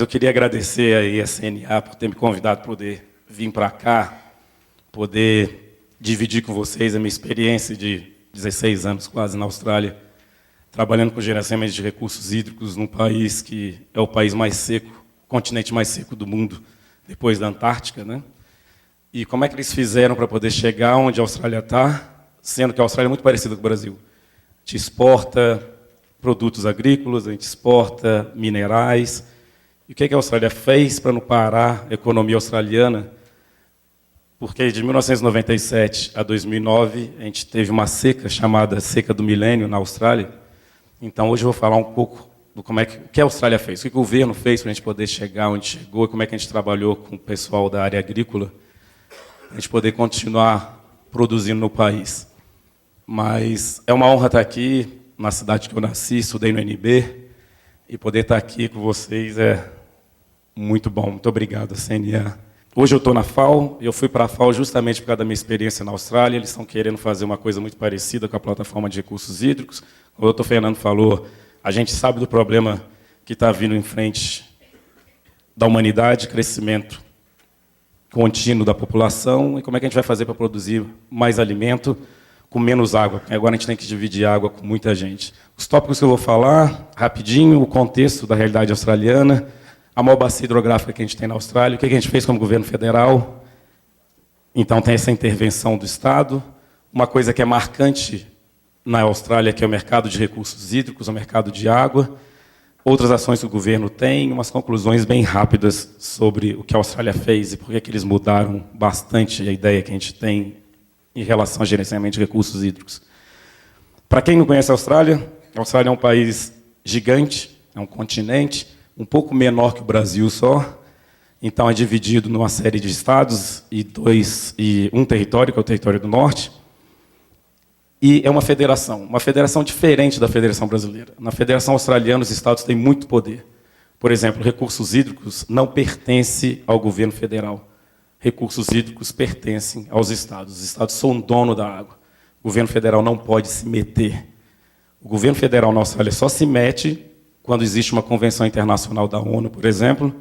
Eu queria agradecer aí a CNA por ter me convidado para poder vir para cá, poder dividir com vocês a minha experiência de 16 anos quase na Austrália, trabalhando com gerenciamento de recursos hídricos num país que é o país mais seco, o continente mais seco do mundo, depois da Antártica, né? E como é que eles fizeram para poder chegar onde a Austrália está, sendo que a Austrália é muito parecida com o Brasil. A gente exporta produtos agrícolas, a gente exporta minerais. E o que a Austrália fez para não parar a economia australiana? Porque de 1997 a 2009, a gente teve uma seca chamada Seca do Milênio na Austrália. Então, hoje eu vou falar um pouco do o que a Austrália fez, o que o governo fez para a gente poder chegar onde chegou, e como é que a gente trabalhou com o pessoal da área agrícola, para a gente poder continuar produzindo no país. Mas é uma honra estar aqui, na cidade que eu nasci, estudei no NB, e poder estar aqui com vocês é muito bom. Muito obrigado, CNA. Hoje eu estou na FAO, eu fui para a FAO justamente por causa da minha experiência na Austrália. Eles estão querendo fazer uma coisa muito parecida com a plataforma de recursos hídricos. Como o Dr. Fernando falou, a gente sabe do problema que está vindo em frente da humanidade, crescimento contínuo da população, e como é que a gente vai fazer para produzir mais alimento com menos água, porque agora a gente tem que dividir água com muita gente. Os tópicos que eu vou falar, rapidinho, o contexto da realidade australiana, a maior bacia hidrográfica que a gente tem na Austrália, o que a gente fez como governo federal. Então, tem essa intervenção do Estado. Uma coisa que é marcante na Austrália, que é o mercado de recursos hídricos, o mercado de água. Outras ações que o governo tem, umas conclusões bem rápidas sobre o que a Austrália fez e por que eles mudaram bastante a ideia que a gente tem em relação ao gerenciamento de recursos hídricos. Para quem não conhece a Austrália é um país gigante, é um continente, um pouco menor que o Brasil só, então é dividido numa série de estados e um território, que é o território do norte, e é uma federação diferente da Federação Brasileira. Na Federação Australiana, os estados têm muito poder. Por exemplo, recursos hídricos não pertencem ao governo federal. Recursos hídricos pertencem aos estados. Os estados são dono da água. O governo federal não pode se meter. O governo federal na Austrália só se mete quando existe uma convenção internacional da ONU, por exemplo,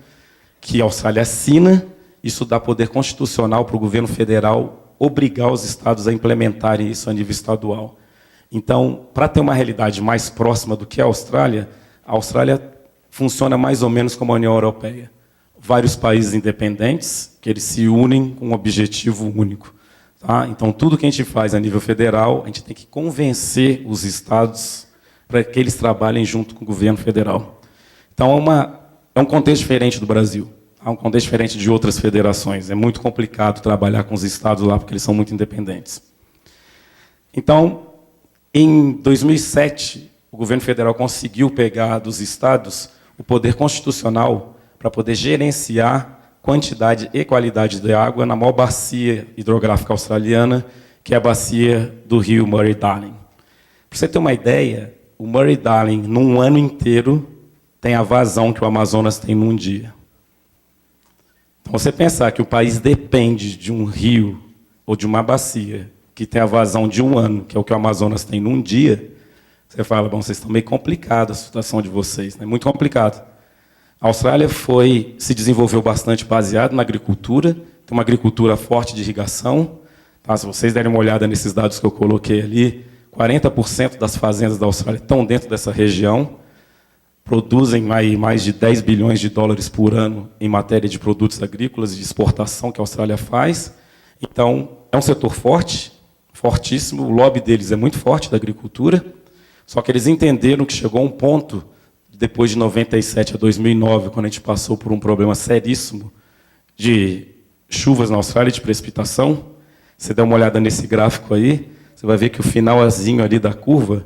que a Austrália assina. Isso dá poder constitucional para o governo federal obrigar os estados a implementarem isso a nível estadual. Então, para ter uma realidade mais próxima do que a Austrália funciona mais ou menos como a União Europeia. Vários países independentes que eles se unem com um objetivo único. Tá? Então, tudo que a gente faz a nível federal, a gente tem que convencer os estados para que eles trabalhem junto com o governo federal. Então, é um contexto diferente do Brasil, é um contexto diferente de outras federações. É muito complicado trabalhar com os estados lá, porque eles são muito independentes. Então, em 2007, o governo federal conseguiu pegar dos estados o poder constitucional para poder gerenciar quantidade e qualidade de água na maior bacia hidrográfica australiana, que é a bacia do rio Murray-Darling. Para você ter uma ideia, o Murray-Darling, num ano inteiro, tem a vazão que o Amazonas tem num dia. Então, você pensar que o país depende de um rio ou de uma bacia que tem a vazão de um ano, que é o que o Amazonas tem num dia, você fala, bom, vocês estão meio complicados a situação de vocês, né? Muito complicado. A Austrália se desenvolveu bastante baseado na agricultura, tem uma agricultura forte de irrigação. Tá? Se vocês derem uma olhada nesses dados que eu coloquei ali, 40% das fazendas da Austrália estão dentro dessa região, produzem aí mais de 10 bilhões de dólares por ano em matéria de produtos agrícolas e de exportação que a Austrália faz. Então, é um setor forte, fortíssimo, o lobby deles é muito forte da agricultura, só que eles entenderam que chegou a um ponto, depois de 97 a 2009, quando a gente passou por um problema seríssimo de chuvas na Austrália, de precipitação. Você dá uma olhada nesse gráfico aí, você vai ver que o finalzinho ali da curva,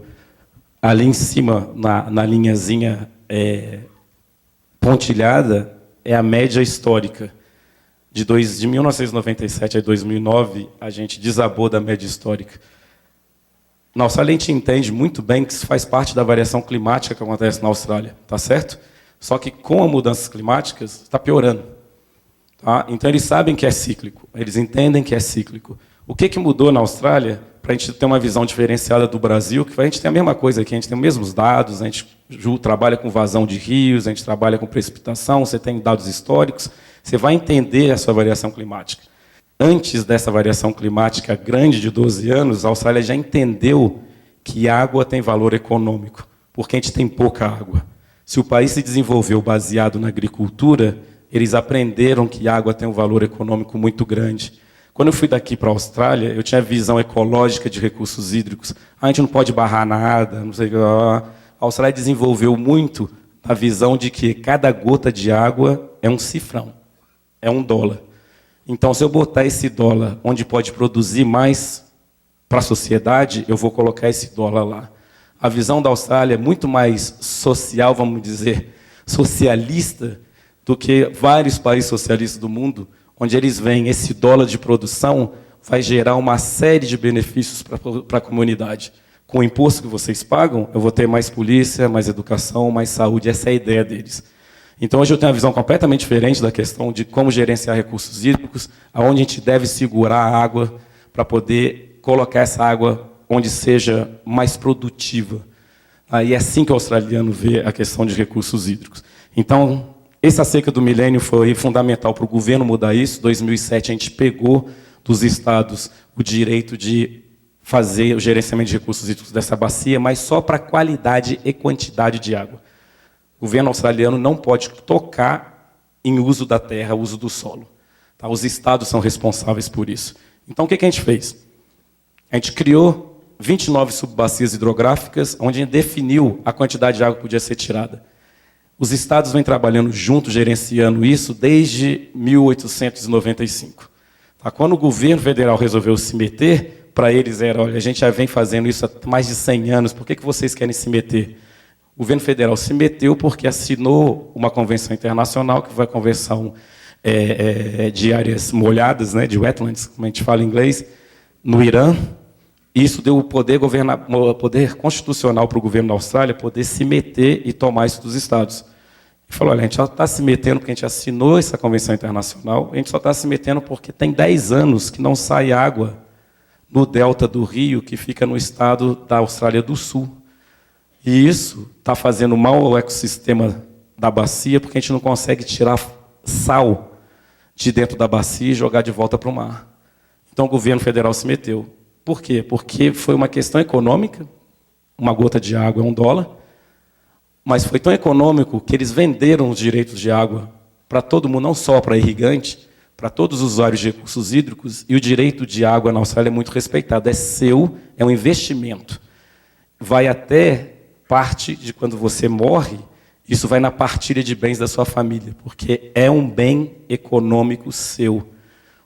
ali em cima, na linhazinha pontilhada, é a média histórica. De 1997 a 2009, a gente desabou da média histórica. Na Austrália, a gente entende muito bem que isso faz parte da variação climática que acontece na Austrália, tá certo? Só que com as mudanças climáticas, está piorando. Tá? Então, eles sabem que é cíclico, eles entendem que é cíclico. O que mudou na Austrália para a gente ter uma visão diferenciada do Brasil? Que a gente tem a mesma coisa aqui, a gente tem os mesmos dados, a gente trabalha com vazão de rios, a gente trabalha com precipitação, você tem dados históricos, você vai entender a sua variação climática. Antes dessa variação climática grande de 12 anos, a Austrália já entendeu que água tem valor econômico, porque a gente tem pouca água. Se o país se desenvolveu baseado na agricultura, eles aprenderam que água tem um valor econômico muito grande. Quando eu fui daqui para a Austrália, eu tinha a visão ecológica de recursos hídricos. A gente não pode barrar nada, não sei o que. A Austrália desenvolveu muito a visão de que cada gota de água é um cifrão, é $1. Então, se eu botar esse dólar onde pode produzir mais para a sociedade, eu vou colocar esse dólar lá. A visão da Austrália é muito mais social, vamos dizer, socialista, do que vários países socialistas do mundo, onde eles veem esse dólar de produção vai gerar uma série de benefícios para a comunidade. Com o imposto que vocês pagam, eu vou ter mais polícia, mais educação, mais saúde. Essa é a ideia deles. Então, hoje eu tenho uma visão completamente diferente da questão de como gerenciar recursos hídricos, aonde a gente deve segurar a água para poder colocar essa água onde seja mais produtiva. E é assim que o australiano vê a questão de recursos hídricos. Então, essa seca do milênio foi fundamental para o governo mudar isso. Em 2007, a gente pegou dos estados o direito de fazer o gerenciamento de recursos hídricos dessa bacia, mas só para qualidade e quantidade de água. O governo australiano não pode tocar em uso da terra, uso do solo. Tá? Os estados são responsáveis por isso. Então, o que a gente fez? A gente criou 29 subbacias hidrográficas, onde a gente definiu a quantidade de água que podia ser tirada. Os estados vêm trabalhando juntos, gerenciando isso, desde 1895. Tá? Quando o governo federal resolveu se meter, para eles era, olha, a gente já vem fazendo isso há mais de 100 anos, por que vocês querem se meter? O governo federal se meteu porque assinou uma convenção internacional, que foi a Convenção de Áreas Molhadas, né, de wetlands, como a gente fala em inglês, no Irã. Isso deu o poder constitucional para o governo da Austrália poder se meter e tomar isso dos estados. E falou, olha, a gente só está se metendo porque a gente assinou essa convenção internacional, a gente só está se metendo porque tem 10 anos que não sai água no delta do rio, que fica no estado da Austrália do Sul. E isso está fazendo mal ao ecossistema da bacia, porque a gente não consegue tirar sal de dentro da bacia e jogar de volta para o mar. Então o governo federal se meteu. Por quê? Porque foi uma questão econômica, uma gota de água é $1, mas foi tão econômico que eles venderam os direitos de água para todo mundo, não só para irrigante, para todos os usuários de recursos hídricos, e o direito de água na Austrália é muito respeitado, é seu, é um investimento. Vai até parte de quando você morre, isso vai na partilha de bens da sua família, porque é um bem econômico seu.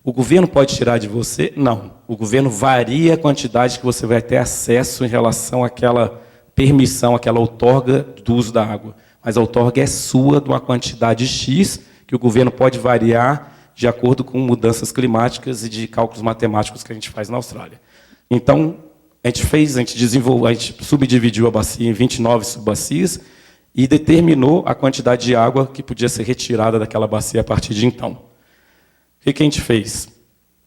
O governo pode tirar de você? Não. O governo varia a quantidade que você vai ter acesso em relação àquela permissão, àquela outorga do uso da água. Mas a outorga é sua de uma quantidade X, que o governo pode variar de acordo com mudanças climáticas e de cálculos matemáticos que a gente faz na Austrália. Então, a gente subdividiu a bacia em 29 subbacias e determinou a quantidade de água que podia ser retirada daquela bacia a partir de então. O que a gente fez?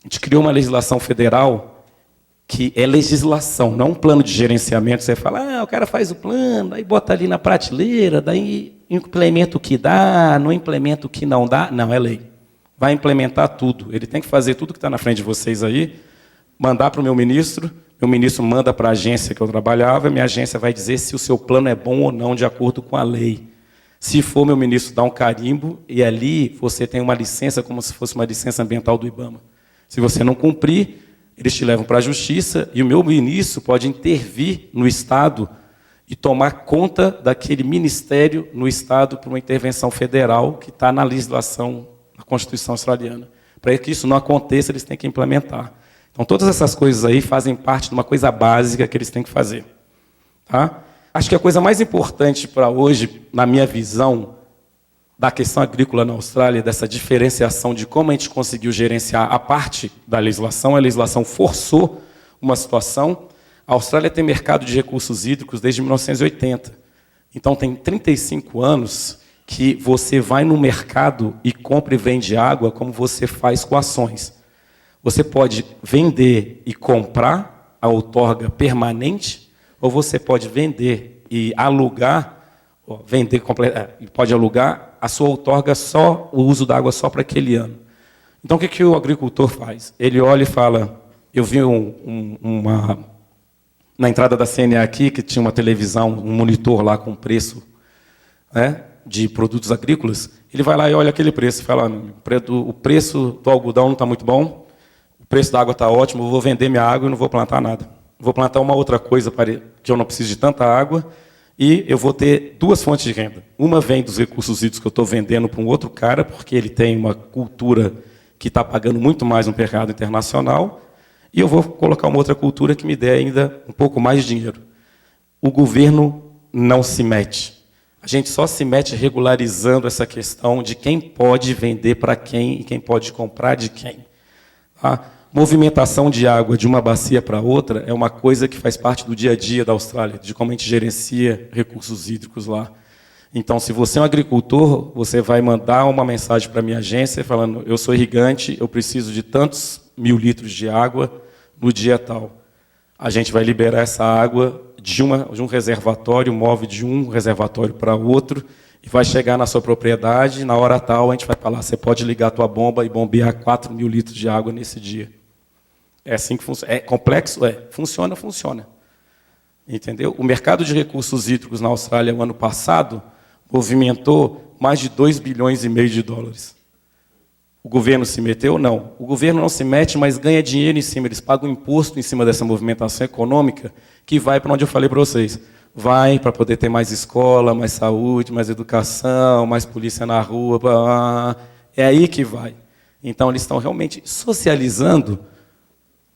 A gente criou uma legislação federal que é legislação, não um plano de gerenciamento. Você fala, o cara faz o plano, aí bota ali na prateleira, daí implementa o que dá, não implementa o que não dá. Não, é lei. Vai implementar tudo. Ele tem que fazer tudo que está na frente de vocês aí, mandar para o meu ministro manda para a agência que eu trabalhava, minha agência vai dizer se o seu plano é bom ou não, de acordo com a lei. Se for, meu ministro dá um carimbo, e ali você tem uma licença, como se fosse uma licença ambiental do IBAMA. Se você não cumprir, eles te levam para a justiça, e o meu ministro pode intervir no Estado e tomar conta daquele ministério no Estado por uma intervenção federal que está na legislação, na Constituição australiana. Para que isso não aconteça, eles têm que implementar. Então, todas essas coisas aí fazem parte de uma coisa básica que eles têm que fazer. Tá? Acho que a coisa mais importante para hoje, na minha visão, da questão agrícola na Austrália, dessa diferenciação de como a gente conseguiu gerenciar a parte da legislação, a legislação forçou uma situação. A Austrália tem mercado de recursos hídricos desde 1980. Então, tem 35 anos que você vai no mercado e compra e vende água como você faz com ações. Você pode vender e comprar a outorga permanente, ou você pode vender e alugar, pode alugar a sua outorga só, o uso da água só para aquele ano. Então, o que o agricultor faz? Ele olha e fala, eu vi na entrada da CNA aqui, que tinha uma televisão, um monitor lá com preço, né, de produtos agrícolas, ele vai lá e olha aquele preço e fala, o preço do algodão não está muito bom, o preço da água está ótimo, eu vou vender minha água e não vou plantar nada. Vou plantar uma outra coisa que eu não preciso de tanta água e eu vou ter duas fontes de renda. Uma vem dos recursos hídricos que eu estou vendendo para um outro cara, porque ele tem uma cultura que está pagando muito mais no mercado internacional, e eu vou colocar uma outra cultura que me dê ainda um pouco mais de dinheiro. O governo não se mete. A gente só se mete regularizando essa questão de quem pode vender para quem e quem pode comprar de quem. A movimentação de água de uma bacia para outra é uma coisa que faz parte do dia a dia da Austrália, de como a gente gerencia recursos hídricos lá. Então, se você é um agricultor, você vai mandar uma mensagem para a minha agência falando, eu sou irrigante, eu preciso de tantos 1000 litros de água no dia tal. A gente vai liberar essa água de um reservatório, move de um reservatório para outro, e vai chegar na sua propriedade, na hora tal, a gente vai falar, você pode ligar a tua bomba e bombear 4.000 litros de água nesse dia. É assim que funciona. É complexo? É. Funciona, funciona. Entendeu? O mercado de recursos hídricos na Austrália, no ano passado, movimentou mais de 2,5 bilhões de dólares. O governo se meteu? Não. O governo não se mete, mas ganha dinheiro em cima. Eles pagam imposto em cima dessa movimentação econômica que vai para onde eu falei para vocês. Vai para poder ter mais escola, mais saúde, mais educação, mais polícia na rua. É aí que vai. Então, eles estão realmente socializando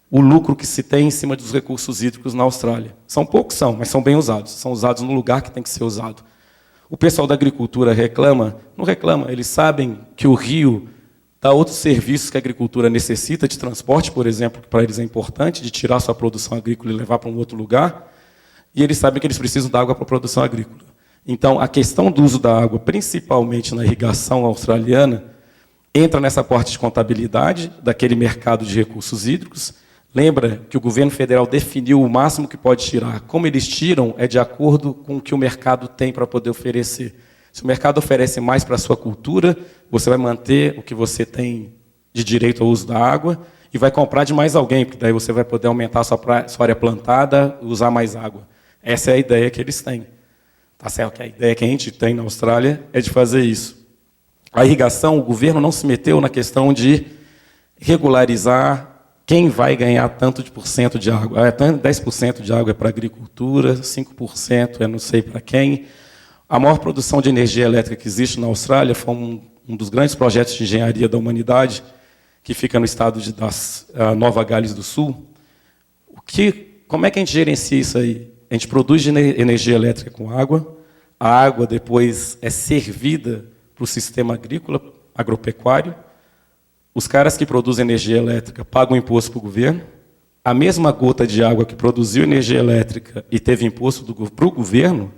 o lucro que se tem em cima dos recursos hídricos na Austrália. São poucos, mas são bem usados. São usados no lugar que tem que ser usado. O pessoal da agricultura reclama? Não reclama. Eles sabem que o rio dá outros serviços que a agricultura necessita, de transporte, por exemplo, que para eles é importante, de tirar sua produção agrícola e levar para um outro lugar. E eles sabem que eles precisam da água para a produção agrícola. Então, a questão do uso da água, principalmente na irrigação australiana, entra nessa parte de contabilidade daquele mercado de recursos hídricos. Lembra que o governo federal definiu o máximo que pode tirar. Como eles tiram é de acordo com o que o mercado tem para poder oferecer. Se o mercado oferece mais para a sua cultura, você vai manter o que você tem de direito ao uso da água e vai comprar de mais alguém, porque daí você vai poder aumentar a sua área plantada e usar mais água. Essa é a ideia que eles têm. Tá certo? A ideia que a gente tem na Austrália é de fazer isso. A irrigação, o governo não se meteu na questão de regularizar quem vai ganhar tanto de % de água. 10% de água é para a agricultura, 5% é não sei para quem. A maior produção de energia elétrica que existe na Austrália foi um dos grandes projetos de engenharia da humanidade, que fica no estado da Nova Gales do Sul. Como é que a gente gerencia isso aí? A gente produz energia elétrica com água, a água depois é servida para o sistema agrícola, agropecuário, os caras que produzem energia elétrica pagam imposto para o governo, a mesma gota de água que produziu energia elétrica e teve imposto para o governo,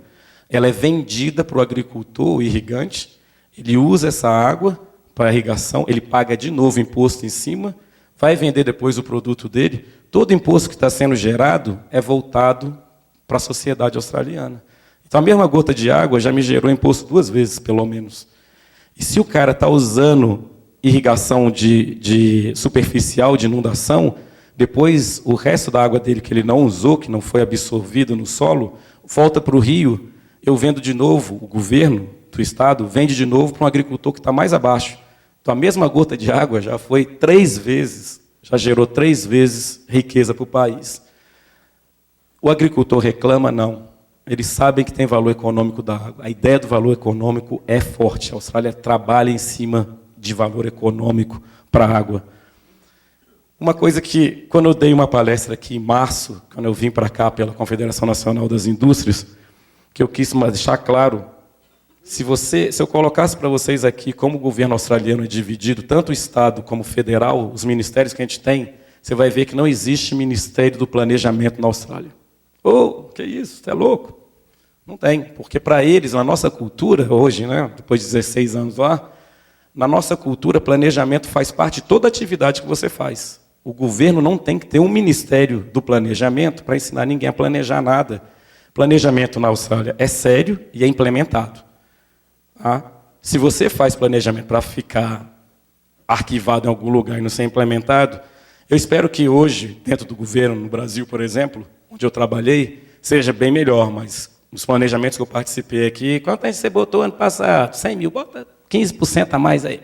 ela é vendida para o agricultor, o irrigante, ele usa essa água para irrigação, ele paga de novo imposto em cima, vai vender depois o produto dele, todo imposto que está sendo gerado é voltado para a sociedade australiana. Então, a mesma gota de água já me gerou imposto 2 vezes, pelo menos. E se o cara está usando irrigação de superficial, de inundação, depois o resto da água dele que ele não usou, que não foi absorvido no solo, volta para o rio, eu vendo de novo, o governo do estado vende de novo para um agricultor que está mais abaixo. Então, a mesma gota de água já foi 3 vezes, já gerou 3 vezes riqueza para o país. O agricultor reclama? Não. Eles sabem que tem valor econômico da água. A ideia do valor econômico é forte. A Austrália trabalha em cima de valor econômico para a água. Uma coisa que, quando eu dei uma palestra aqui em março, quando eu vim para cá pela Confederação Nacional das Indústrias, que eu quis deixar claro, se eu colocasse para vocês aqui como o governo australiano é dividido, tanto o Estado como o federal, os ministérios que a gente tem, você vai ver que não existe Ministério do Planejamento na Austrália. Que isso? Você é louco? Não tem, porque para eles, na nossa cultura, hoje, né, depois de 16 anos lá, na nossa cultura, planejamento faz parte de toda atividade que você faz. O governo não tem que ter um ministério do planejamento para ensinar ninguém a planejar nada. Planejamento na Austrália é sério e é implementado. Tá? Se você faz planejamento para ficar arquivado em algum lugar e não ser implementado, eu espero que hoje, dentro do governo, no Brasil, por exemplo, onde eu trabalhei, seja bem melhor, mas nos planejamentos que eu participei aqui, quanto a gente você botou ano passado? 100 mil, bota 15% a mais aí.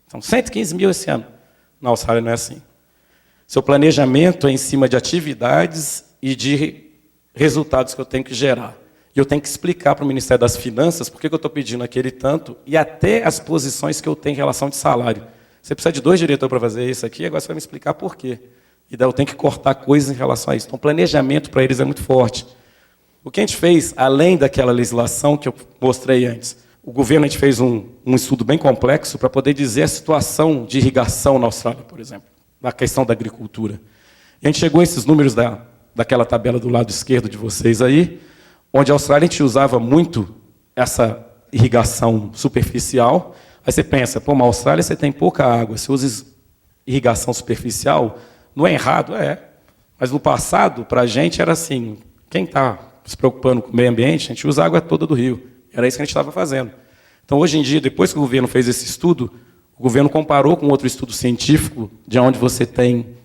São 115 mil esse ano. Na Austrália não é assim. Seu planejamento é em cima de atividades e de resultados que eu tenho que gerar. E eu tenho que explicar para o Ministério das Finanças por que eu estou pedindo aquele tanto e até as posições que eu tenho em relação de salário. Você precisa de 2 diretores para fazer isso aqui, agora você vai me explicar por quê. E daí eu tenho que cortar coisas em relação a isso. Então, o planejamento para eles é muito forte. O que a gente fez, além daquela legislação que eu mostrei antes, o governo a gente fez um estudo bem complexo para poder dizer a situação de irrigação na Austrália, por exemplo, na questão da agricultura. E a gente chegou a esses números daquela tabela do lado esquerdo de vocês aí, onde a Austrália a gente usava muito essa irrigação superficial. Aí você pensa, pô, na Austrália você tem pouca água, você usa irrigação superficial, não é errado? É. Mas no passado, para a gente, era assim, quem está se preocupando com o meio ambiente, a gente usa a água toda do rio. Era isso que a gente estava fazendo. Então, hoje em dia, depois que o governo fez esse estudo, o governo comparou com outro estudo científico, de onde você tem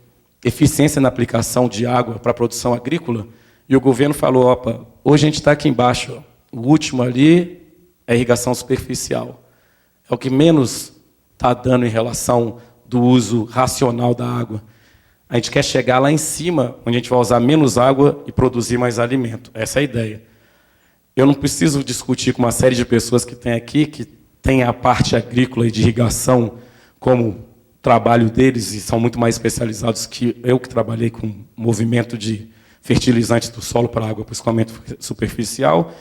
eficiência na aplicação de água para a produção agrícola, e o governo falou, opa, hoje a gente está aqui embaixo, ó, o último ali é irrigação superficial. É o que menos está dando em relação do uso racional da água. A gente quer chegar lá em cima, onde a gente vai usar menos água e produzir mais alimento. Essa é a ideia. Eu não preciso discutir com uma série de pessoas que tem aqui, que tem a parte agrícola e de irrigação como trabalho deles, e são muito mais especializados que eu, que trabalhei com movimento de fertilizantes do solo para água para o escoamento superficial,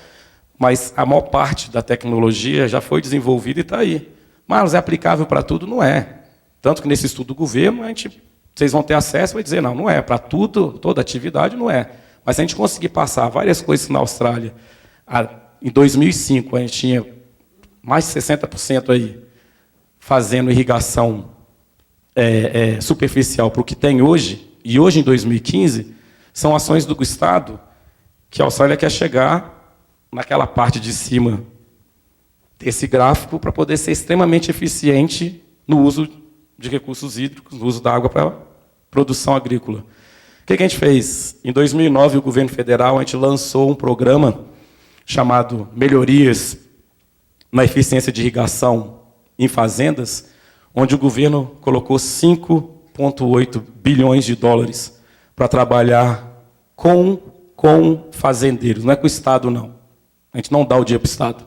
mas a maior parte da tecnologia já foi desenvolvida e está aí. Mas é aplicável para tudo? Não é. Tanto que nesse estudo do governo, vocês vão ter acesso e vai dizer, não é. Para tudo, toda atividade, não é. Mas se a gente conseguir passar várias coisas na Austrália, em 2005, a gente tinha mais de 60% aí fazendo irrigação superficial para o que tem hoje, e hoje, em 2015, são ações do Estado que a Austrália quer chegar naquela parte de cima desse gráfico para poder ser extremamente eficiente no uso de recursos hídricos, no uso da água para produção agrícola. O que a gente fez? Em 2009, o governo federal a gente lançou um programa chamado Melhorias na Eficiência de Irrigação em Fazendas, onde o governo colocou 5,8 bilhões de dólares para trabalhar com fazendeiros. Não é com o Estado, não. A gente não dá o dinheiro para o Estado.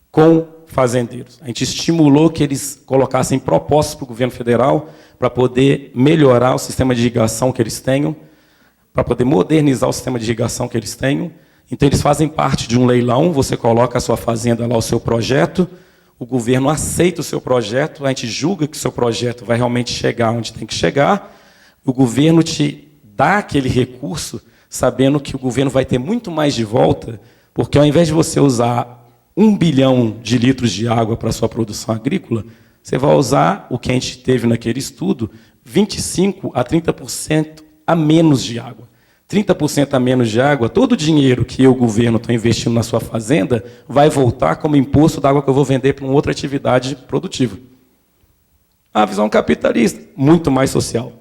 Com fazendeiros. A gente estimulou que eles colocassem propostas para o governo federal para poder melhorar o sistema de irrigação que eles tenham, para poder modernizar o sistema de irrigação que eles tenham. Então, eles fazem parte de um leilão, você coloca a sua fazenda lá, o seu projeto, o governo aceita o seu projeto, a gente julga que o seu projeto vai realmente chegar onde tem que chegar, o governo te dá aquele recurso, sabendo que o governo vai ter muito mais de volta, porque ao invés de você usar 1 bilhão de litros de água para a sua produção agrícola, você vai usar o que a gente teve naquele estudo, 25% a 30% a menos de água. 30% a menos de água, todo o dinheiro que o governo está investindo na sua fazenda vai voltar como imposto da água que eu vou vender para uma outra atividade produtiva. A visão capitalista, muito mais social.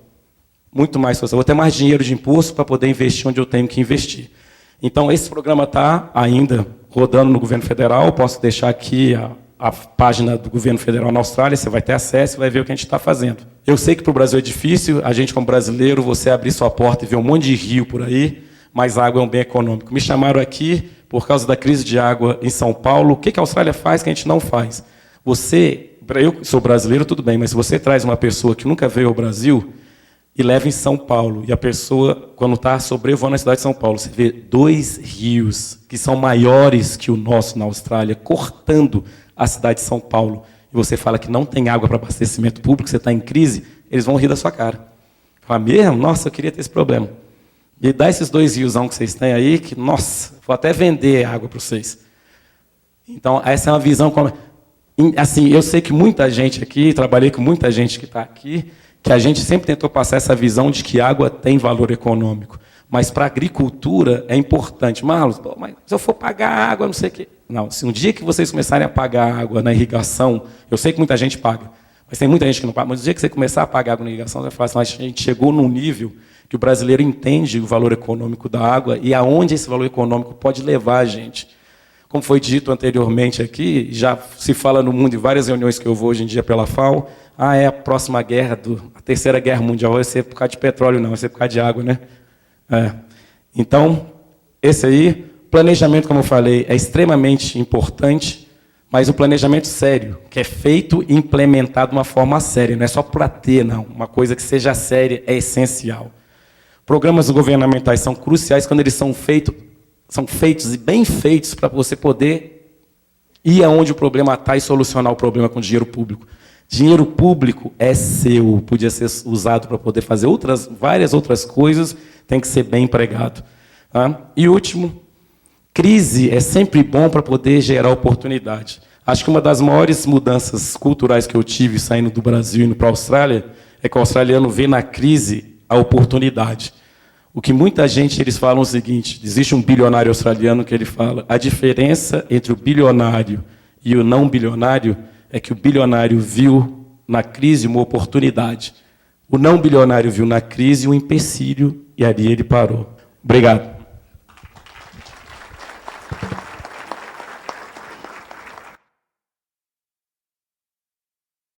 Muito mais social. Vou ter mais dinheiro de imposto para poder investir onde eu tenho que investir. Então, esse programa está ainda rodando no governo federal. Posso deixar aqui a página do governo federal na Austrália, você vai ter acesso e vai ver o que a gente está fazendo. Eu sei que para o Brasil é difícil, a gente como brasileiro, você abrir sua porta e ver um monte de rio por aí, mas a água é um bem econômico. Me chamaram aqui por causa da crise de água em São Paulo. O que a Austrália faz que a gente não faz? Eu sou brasileiro, tudo bem, mas se você traz uma pessoa que nunca veio ao Brasil e leva em São Paulo, e a pessoa, quando está sobrevoando a cidade de São Paulo, você vê 2 rios que são maiores que o nosso na Austrália, cortando a cidade de São Paulo, e você fala que não tem água para abastecimento público, você está em crise, eles vão rir da sua cara. Fala, mesmo? Nossa, eu queria ter esse problema. E dá esses 2 riosão que vocês têm aí, que, nossa, vou até vender água para vocês. Então, essa é uma visão... Assim, eu sei que muita gente aqui, trabalhei com muita gente que está aqui, que a gente sempre tentou passar essa visão de que água tem valor econômico. Mas para a agricultura é importante. Marlos, mas se eu for pagar água, não sei o quê. Não, se um dia que vocês começarem a pagar água na irrigação, eu sei que muita gente paga, mas tem muita gente que não paga, mas no dia que você começar a pagar água na irrigação, você vai falar assim, a gente chegou num nível que o brasileiro entende o valor econômico da água e aonde esse valor econômico pode levar a gente. Como foi dito anteriormente aqui, já se fala no mundo, em várias reuniões que eu vou hoje em dia pela FAO, é a próxima guerra, a terceira guerra mundial, vai ser por causa de petróleo, não, vai ser por causa de água, né? Então, esse aí, planejamento, como eu falei, é extremamente importante, mas o planejamento sério, que é feito e implementado de uma forma séria, não é só para ter, não. Uma coisa que seja séria é essencial. Programas governamentais são cruciais quando eles são feitos e bem feitos para você poder ir aonde o problema está e solucionar o problema com dinheiro público. Dinheiro público é seu, podia ser usado para poder fazer várias outras coisas, tem que ser bem empregado. Tá? E último, crise é sempre bom para poder gerar oportunidade. Acho que uma das maiores mudanças culturais que eu tive saindo do Brasil e indo para a Austrália é que o australiano vê na crise a oportunidade. O que muita gente, eles falam o seguinte, existe um bilionário australiano que ele fala, a diferença entre o bilionário e o não bilionário é que o bilionário viu na crise uma oportunidade. O não bilionário viu na crise um empecilho e ali ele parou. Obrigado.